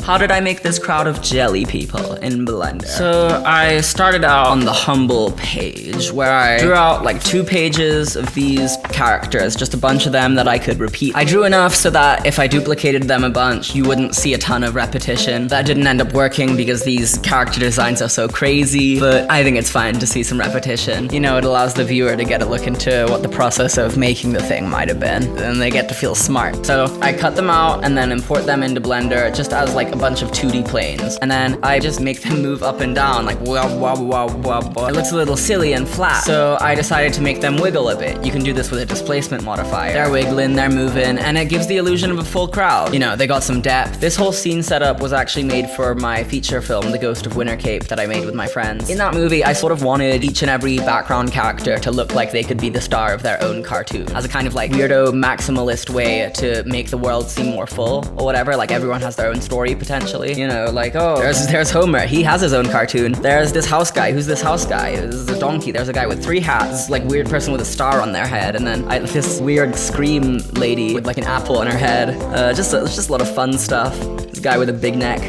How did I make this crowd of jelly people in Blender? So I started out on the humble page where I drew out like 2 pages of these characters, just a bunch of them that I could repeat. I drew enough so that if I duplicated them a bunch, you wouldn't see a ton of repetition. That didn't end up working because these character designs are so crazy, but I think it's fine to see some repetition. You know, it allows the viewer to get a look into what the process of making the thing might have been, and they get to feel smart. So I cut them out and then import them into Blender just as like a bunch of 2D planes, and then I just make them move up and down like wah wah wah wah wah. It looks a little silly and flat, so I decided to make them wiggle a bit. You can do this with a displacement modifier. They're wiggling, they're moving, and it gives the illusion of a full crowd. You know, they got some depth. This whole scene setup was actually made for my feature film, The Ghost of Winter Cape, that I made with my friends. In that movie, I sort of wanted each and every background character to look like they could be the star of their own cartoon, as a kind of like weirdo maximalist way to make the world seem more full or whatever. Like everyone has their own story potentially. You know, like, oh, there's Homer, he has his own cartoon. There's this house guy, who's this house guy? This is a donkey. There's a guy with 3 hats, like weird person with a star on their head, and then this weird scream lady with like an apple on her head. Just a lot of fun stuff. This guy with a big neck.